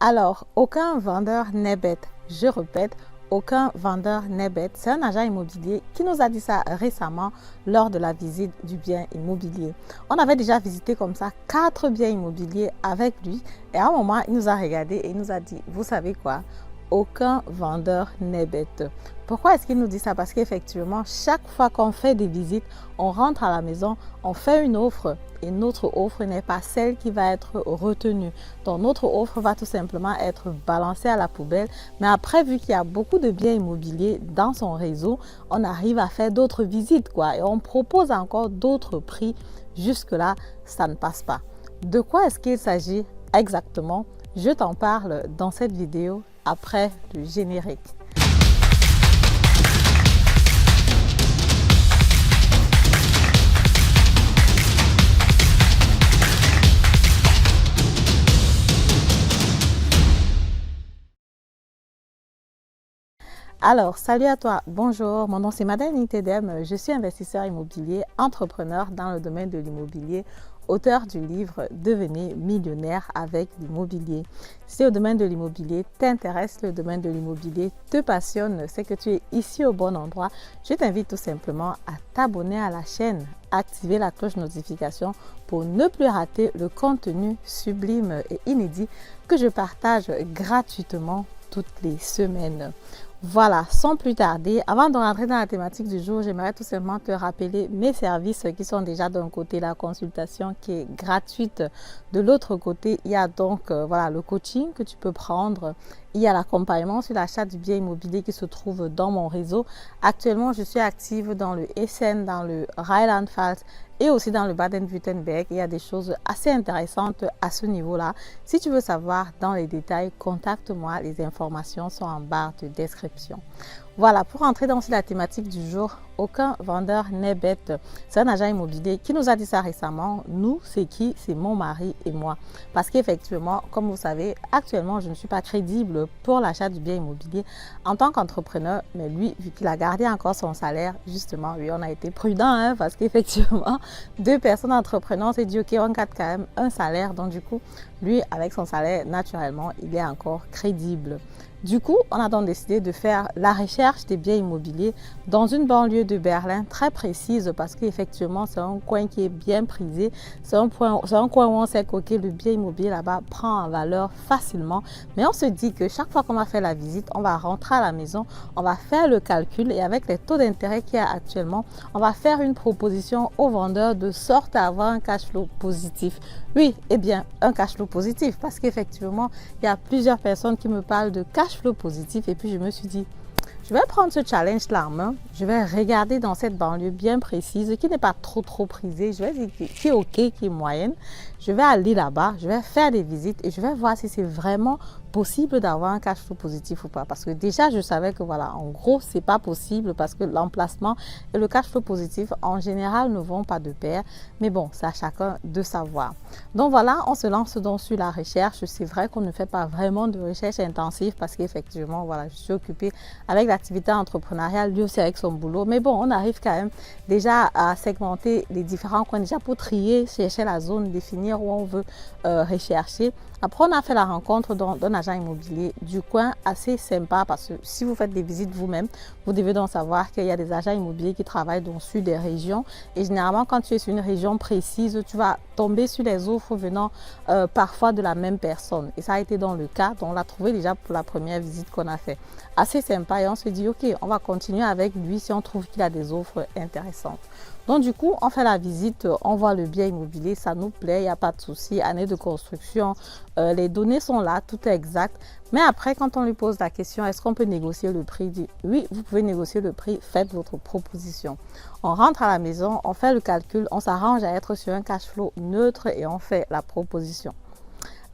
Alors, aucun vendeur n'est bête. Je répète, aucun vendeur n'est bête. C'est un agent immobilier qui nous a dit ça récemment lors de la visite du bien immobilier. On avait déjà visité comme ça 4 biens immobiliers avec lui et à un moment, il nous a regardé et il nous a dit, vous savez quoi? Aucun vendeur n'est bête. Pourquoi est-ce qu'il nous dit ça? Parce qu'effectivement, chaque fois qu'on fait des visites, on rentre à la maison, on fait une offre et notre offre n'est pas celle qui va être retenue. Donc, notre offre va tout simplement être balancée à la poubelle. Mais après, vu qu'il y a beaucoup de biens immobiliers dans son réseau, on arrive à faire d'autres visites, quoi. Et on propose encore d'autres prix. Jusque-là, ça ne passe pas. De quoi est-ce qu'il s'agit exactement? Je t'en parle dans cette vidéo après le générique. Alors, salut à toi, bonjour, mon nom c'est Madame Nitedem, je suis investisseur immobilier, entrepreneur dans le domaine de l'immobilier, auteur du livre Devenez millionnaire avec l'immobilier. Si le domaine de l'immobilier t'intéresse, le domaine de l'immobilier te passionne, c'est que tu es ici au bon endroit. Je t'invite tout simplement à t'abonner à la chaîne, activer la cloche notification pour ne plus rater le contenu sublime et inédit que je partage gratuitement toutes les semaines. Voilà, sans plus tarder, avant de rentrer dans la thématique du jour, j'aimerais tout simplement te rappeler mes services qui sont déjà d'un côté la consultation qui est gratuite. De l'autre côté, il y a donc voilà, le coaching que tu peux prendre. Il y a l'accompagnement sur l'achat du bien immobilier qui se trouve dans mon réseau. Actuellement, je suis active dans le Essen, dans le Rheinland-Pfalz et aussi dans le Baden-Württemberg. Il y a des choses assez intéressantes à ce niveau-là. Si tu veux savoir dans les détails, contacte-moi. Les informations sont en barre de description. Voilà, pour entrer dans la thématique du jour, aucun vendeur n'est bête. C'est un agent immobilier qui nous a dit ça récemment. Nous, c'est qui? C'est mon mari et moi. Parce qu'effectivement, comme vous savez, actuellement, je ne suis pas crédible pour l'achat du bien immobilier en tant qu'entrepreneur. Mais lui, vu qu'il a gardé encore son salaire, justement, oui, on a été prudent, hein, parce qu'effectivement, 2 personnes entrepreneurs, c'est dit, OK, on garde quand même un salaire. Donc, du coup, lui, avec son salaire, naturellement, il est encore crédible. Du coup, on a donc décidé de faire la recherche des biens immobiliers dans une banlieue de Berlin très précise parce qu'effectivement, c'est un coin qui est bien prisé. C'est un coin où on sait que le bien immobilier là-bas prend en valeur facilement. Mais on se dit que chaque fois qu'on va faire la visite, on va rentrer à la maison, on va faire le calcul et avec les taux d'intérêt qu'il y a actuellement, on va faire une proposition aux vendeurs de sorte à avoir un cash flow positif. Oui, eh bien, un cash flow positif parce qu'effectivement, il y a plusieurs personnes qui me parlent de cash flow positif et puis je me suis dit, je vais prendre ce challenge-là en main, je vais regarder dans cette banlieue bien précise qui n'est pas trop prisée, je vais dire qui est OK, qui est moyenne. Je vais aller là-bas, je vais faire des visites et je vais voir si c'est vraiment possible d'avoir un cash flow positif ou pas. Parce que déjà, je savais que voilà, en gros, c'est pas possible parce que l'emplacement et le cash flow positif, en général, ne vont pas de pair. Mais bon, c'est à chacun de savoir. Donc voilà, on se lance donc sur la recherche. C'est vrai qu'on ne fait pas vraiment de recherche intensive parce qu'effectivement, voilà, je suis occupée avec l'activité entrepreneuriale, lui aussi avec son boulot. Mais bon, on arrive quand même déjà à segmenter les différents coins, déjà pour trier, chercher la zone, définir où on veut rechercher. Après, on a fait la rencontre d'un agent immobilier du coin assez sympa parce que si vous faites des visites vous-même, vous devez donc savoir qu'il y a des agents immobiliers qui travaillent donc sur des régions. Et généralement, quand tu es sur une région précise, tu vas tomber sur les offres venant parfois de la même personne. Et ça a été dans le cas, donc on l'a trouvé déjà pour la première visite qu'on a fait. Assez sympa et on se dit, OK, on va continuer avec lui si on trouve qu'il a des offres intéressantes. Donc du coup, on fait la visite, on voit le bien immobilier, ça nous plaît, il n'y a pas de souci, année de construction, les données sont là, tout est exact. Mais après, quand on lui pose la question, est-ce qu'on peut négocier le prix? Il dit, oui, vous pouvez négocier le prix, faites votre proposition. On rentre à la maison, on fait le calcul, on s'arrange à être sur un cash flow neutre et on fait la proposition.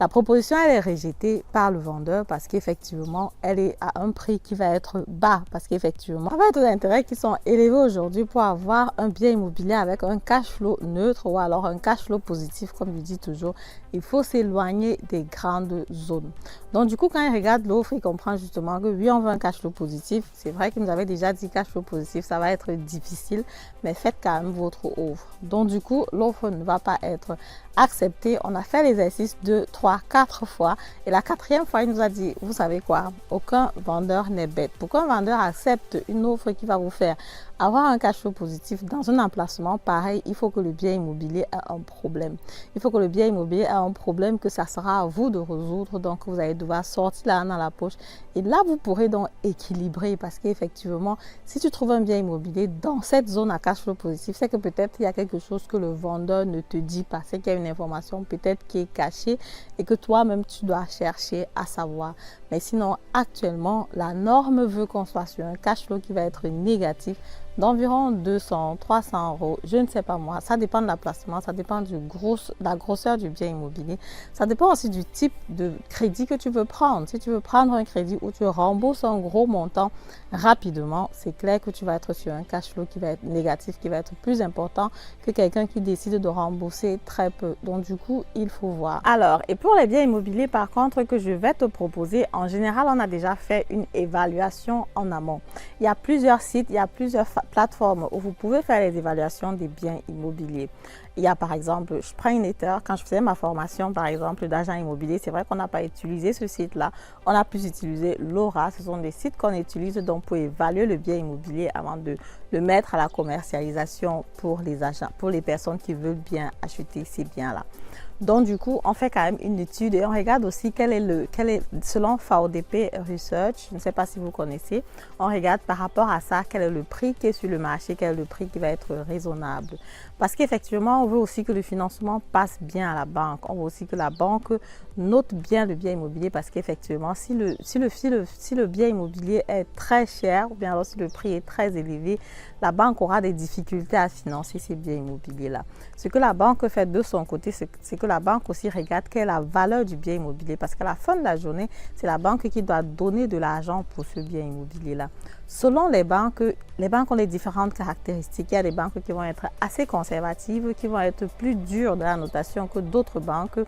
La proposition, elle est rejetée par le vendeur parce qu'effectivement, elle est à un prix qui va être bas parce qu'effectivement, il va être d'intérêts qui sont élevés aujourd'hui pour avoir un bien immobilier avec un cash flow neutre ou alors un cash flow positif, comme je dis toujours. Il faut s'éloigner des grandes zones. Donc, du coup, quand il regarde l'offre, il comprend justement que oui, on veut un cash flow positif. C'est vrai qu'il nous avait déjà dit cash flow positif, ça va être difficile, mais faites quand même votre offre. Donc, du coup, l'offre ne va pas être accepté, on a fait l'exercice 2, 3, 4 fois et la quatrième fois, il nous a dit, vous savez quoi, aucun vendeur n'est bête. Pour qu'un vendeur accepte une offre qui va vous faire avoir un cash flow positif dans un emplacement pareil, il faut que le bien immobilier ait un problème. Il faut que le bien immobilier ait un problème que ça sera à vous de résoudre. Donc, vous allez devoir sortir la main dans la poche. Et là, vous pourrez donc équilibrer parce qu'effectivement, si tu trouves un bien immobilier dans cette zone à cash flow positif, c'est que peut-être il y a quelque chose que le vendeur ne te dit pas. C'est qu'il y a une information peut-être qui est cachée et que toi-même, tu dois chercher à savoir. Mais sinon, actuellement, la norme veut qu'on soit sur un cash flow qui va être négatif d'environ 200, 300 euros, je ne sais pas moi, ça dépend de l'emplacement, ça dépend de la grosseur du bien immobilier, ça dépend aussi du type de crédit que tu veux prendre. Si tu veux prendre un crédit où tu rembourses un gros montant rapidement, c'est clair que tu vas être sur un cash flow qui va être négatif, qui va être plus important que quelqu'un qui décide de rembourser très peu. Donc du coup, il faut voir. Alors, et pour les biens immobiliers par contre que je vais te proposer, en général, on a déjà fait une évaluation en amont. Il y a plusieurs sites, il y a plusieurs plateformes où vous pouvez faire les évaluations des biens immobiliers. Il y a par exemple, je prends une Ether, quand je faisais ma formation par exemple d'agent immobilier, c'est vrai qu'on n'a pas utilisé ce site-là, on a pu utiliser Laura, ce sont des sites qu'on utilise donc pour évaluer le bien immobilier avant de le mettre à la commercialisation pour les agents, pour les personnes qui veulent bien acheter ces biens-là. Donc, du coup, on fait quand même une étude et on regarde aussi selon VDP Research, je ne sais pas si vous connaissez, on regarde par rapport à ça, quel est le prix qui est sur le marché, quel est le prix qui va être raisonnable. Parce qu'effectivement, on veut aussi que le financement passe bien à la banque. On veut aussi que la banque note bien le bien immobilier parce qu'effectivement, si le bien immobilier est très cher ou bien alors si le prix est très élevé, la banque aura des difficultés à financer ces biens immobiliers-là. Ce que la banque fait de son côté, c'est que la banque aussi regarde quelle est la valeur du bien immobilier parce qu'à la fin de la journée, c'est la banque qui doit donner de l'argent pour ce bien immobilier-là. Selon les banques ont des différentes caractéristiques. Il y a des banques qui vont être assez conservatives, qui vont être plus dures dans la notation que d'autres banques.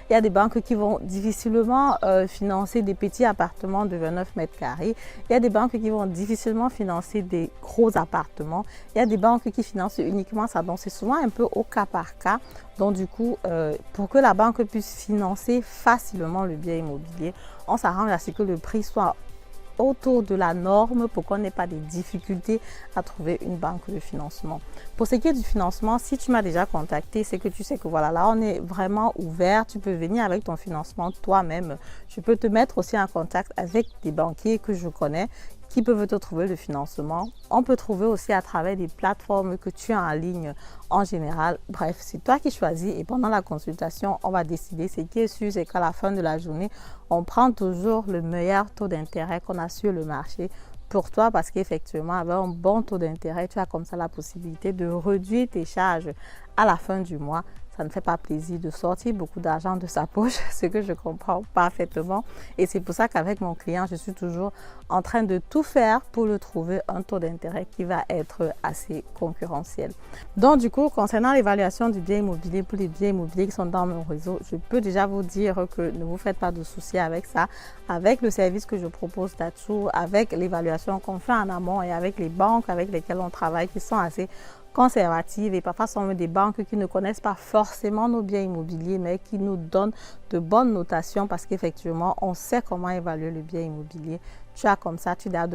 Il y a des banques qui vont difficilement financer des petits appartements de 29 mètres carrés. Il y a des banques qui vont difficilement financer des gros appartements. Il y a des banques qui financent uniquement ça. Donc, c'est souvent un peu au cas par cas. Donc, du coup, pour que la banque puisse financer facilement le bien immobilier, on s'arrange à ce que le prix soit autour de la norme pour qu'on n'ait pas de difficultés à trouver une banque de financement. Pour ce qui est du financement, si tu m'as déjà contacté, c'est que tu sais que voilà, là on est vraiment ouvert, tu peux venir avec ton financement toi-même. Je peux te mettre aussi en contact avec des banquiers que je connais qui peuvent te trouver le financement. On peut trouver aussi à travers des plateformes que tu as en ligne en général. Bref, c'est toi qui choisis et pendant la consultation, on va décider. Ce qui est sûr, c'est qu'à la fin de la journée, on prend toujours le meilleur taux d'intérêt qu'on a sur le marché pour toi parce qu'effectivement, avec un bon taux d'intérêt, tu as comme ça la possibilité de réduire tes charges à la fin du mois. Ça ne fait pas plaisir de sortir beaucoup d'argent de sa poche, ce que je comprends parfaitement. Et c'est pour ça qu'avec mon client, je suis toujours en train de tout faire pour le trouver un taux d'intérêt qui va être assez concurrentiel. Donc du coup, concernant l'évaluation du bien immobilier pour les biens immobiliers qui sont dans mon réseau, je peux déjà vous dire que ne vous faites pas de soucis avec ça. Avec le service que je propose là-dessous, avec l'évaluation qu'on fait en amont et avec les banques avec lesquelles on travaille qui sont assez conservatives et parfois sont des banques qui ne connaissent pas forcément nos biens immobiliers mais qui nous donnent de bonnes notations parce qu'effectivement on sait comment évaluer le bien immobilier. Tu as comme ça, tu es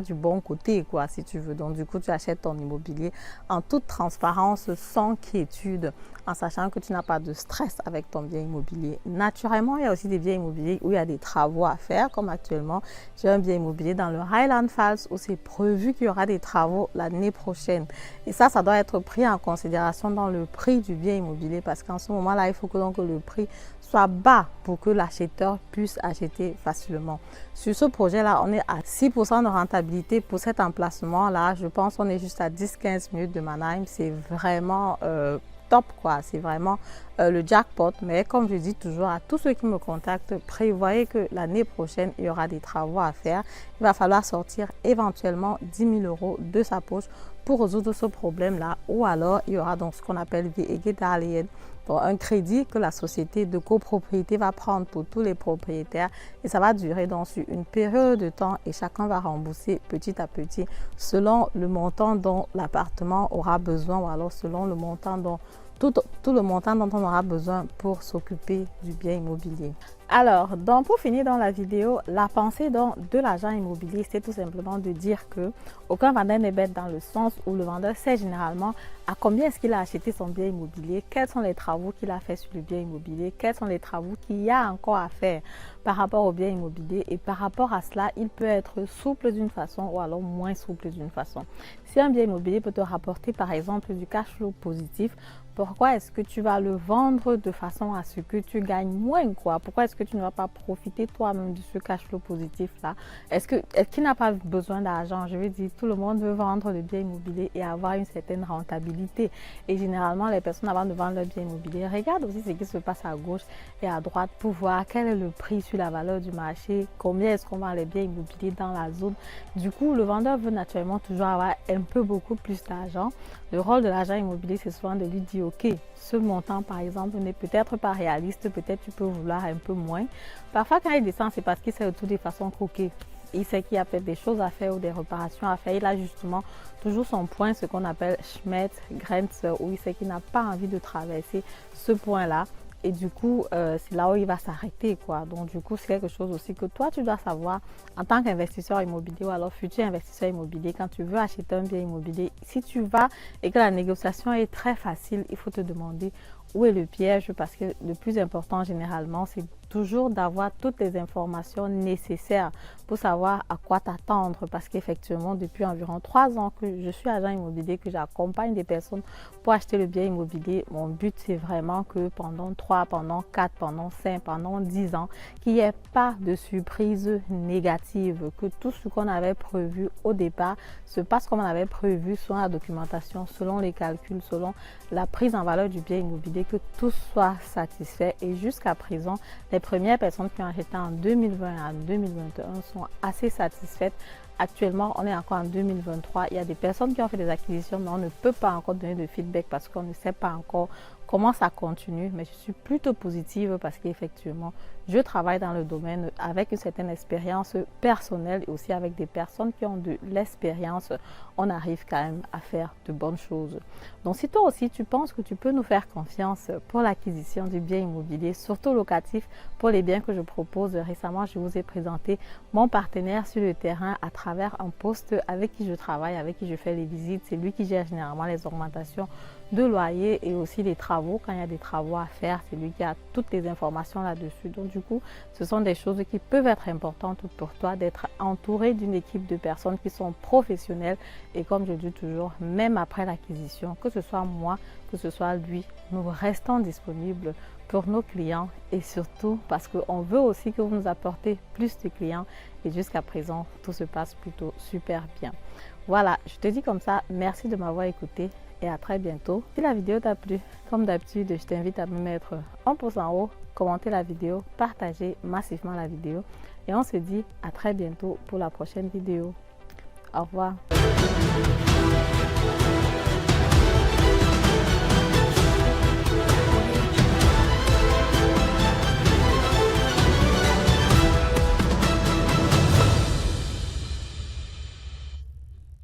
du bon côté quoi si tu veux. Donc du coup tu achètes ton immobilier en toute transparence, sans quiétude, en sachant que tu n'as pas de stress avec ton bien immobilier. Naturellement, il y a aussi des biens immobiliers où il y a des travaux à faire, comme actuellement j'ai un bien immobilier dans le Highland Falls où c'est prévu qu'il y aura des travaux l'année prochaine. Et ça doit être pris en considération dans le prix du bien immobilier parce qu'en ce moment-là, il faut que donc le prix soit bas pour que l'acheteur puisse acheter facilement. Sur ce projet-là, on est à 6% de rentabilité pour cet emplacement-là. Je pense qu'on est juste à 10-15 minutes de Mannheim. C'est vraiment top quoi, c'est vraiment le jackpot. Mais comme je dis toujours à tous ceux qui me contactent, prévoyez que l'année prochaine il y aura des travaux à faire. Il va falloir sortir éventuellement 10 000 euros de sa poche pour résoudre ce problème là, ou alors il y aura donc ce qu'on appelle Darlehen, un crédit que la société de copropriété va prendre pour tous les propriétaires et ça va durer donc sur une période de temps et chacun va rembourser petit à petit selon le montant dont l'appartement aura besoin ou alors selon le montant dont tout le montant dont on aura besoin pour s'occuper du bien immobilier. Alors, donc pour finir dans la vidéo, la pensée de l'agent immobilier, c'est tout simplement de dire que aucun vendeur n'est bête dans le sens où le vendeur sait généralement à combien est-ce qu'il a acheté son bien immobilier, quels sont les travaux qu'il a fait sur le bien immobilier, quels sont les travaux qu'il y a encore à faire par rapport au bien immobilier, et par rapport à cela, il peut être souple d'une façon ou alors moins souple d'une façon. Si un bien immobilier peut te rapporter par exemple du cash flow positif, pourquoi est-ce que tu vas le vendre de façon à ce que tu gagnes moins quoi? Pourquoi est-ce que tu ne vas pas profiter toi-même de ce cash flow positif-là? Est-ce qu'il n'a pas besoin d'argent? Je veux dire, tout le monde veut vendre le bien immobilier et avoir une certaine rentabilité. Et généralement, les personnes avant de vendre leur bien immobilier regardent aussi ce qui se passe à gauche et à droite pour voir quel est le prix sur la valeur du marché, combien est-ce qu'on vend les biens immobiliers dans la zone. Du coup, le vendeur veut naturellement toujours avoir beaucoup plus d'argent. Le rôle de l'agent immobilier, c'est souvent de lui dire ok, ce montant par exemple n'est peut-être pas réaliste, peut-être tu peux vouloir un peu moins. Parfois quand il descend, c'est parce qu'il sait de toutes les façons qu'ok, il sait qu'il y a peut-être des choses à faire ou des réparations à faire. Il a justement toujours son point, ce qu'on appelle Schmerzgrenze, où il sait qu'il n'a pas envie de traverser ce point-là. Et du coup, c'est là où il va s'arrêter, quoi. Donc, du coup, c'est quelque chose aussi que toi, tu dois savoir en tant qu'investisseur immobilier ou alors futur investisseur immobilier. Quand tu veux acheter un bien immobilier, si tu vas et que la négociation est très facile, il faut te demander où est le piège, parce que le plus important, généralement, c'est toujours d'avoir toutes les informations nécessaires pour savoir à quoi t'attendre, parce qu'effectivement, depuis environ 3 ans que je suis agent immobilier, que j'accompagne des personnes pour acheter le bien immobilier, mon but, c'est vraiment que pendant 3, pendant 4, pendant 5, pendant 10 ans, qu'il n'y ait pas de surprise négative, que tout ce qu'on avait prévu au départ se passe comme on avait prévu selon la documentation, selon les calculs, selon la prise en valeur du bien immobilier, que tout soit satisfait. Et jusqu'à présent, les premières personnes qui ont acheté en 2020 et en 2021 sont assez satisfaites. Actuellement, on est encore en 2023. Il y a des personnes qui ont fait des acquisitions, mais on ne peut pas encore donner de feedback parce qu'on ne sait pas encore comment ça continue. Mais je suis plutôt positive parce qu'effectivement, je travaille dans le domaine avec une certaine expérience personnelle et aussi avec des personnes qui ont de l'expérience. On arrive quand même à faire de bonnes choses. Donc, si toi aussi, tu penses que tu peux nous faire confiance pour l'acquisition du bien immobilier, surtout locatif, pour les biens que je propose, récemment, je vous ai présenté mon partenaire sur le terrain à travers un poste avec qui je travaille, avec qui je fais les visites. C'est lui qui gère généralement les augmentations de loyer et aussi les travaux. Quand il y a des travaux à faire, c'est lui qui a toutes les informations là-dessus. Donc du coup, ce sont des choses qui peuvent être importantes pour toi, d'être entouré d'une équipe de personnes qui sont professionnelles. Et comme je dis toujours, même après l'acquisition, que ce soit moi, que ce soit lui, nous restons disponibles pour nos clients, et surtout parce qu'on veut aussi que vous nous apportez plus de clients, et jusqu'à présent tout se passe plutôt super bien. Voilà, je te dis comme ça, merci de m'avoir écouté et à très bientôt. Si la vidéo t'a plu, comme d'habitude, je t'invite à me mettre un pouce en haut, commenter la vidéo, partager massivement la vidéo, et on se dit à très bientôt pour la prochaine vidéo. Au revoir.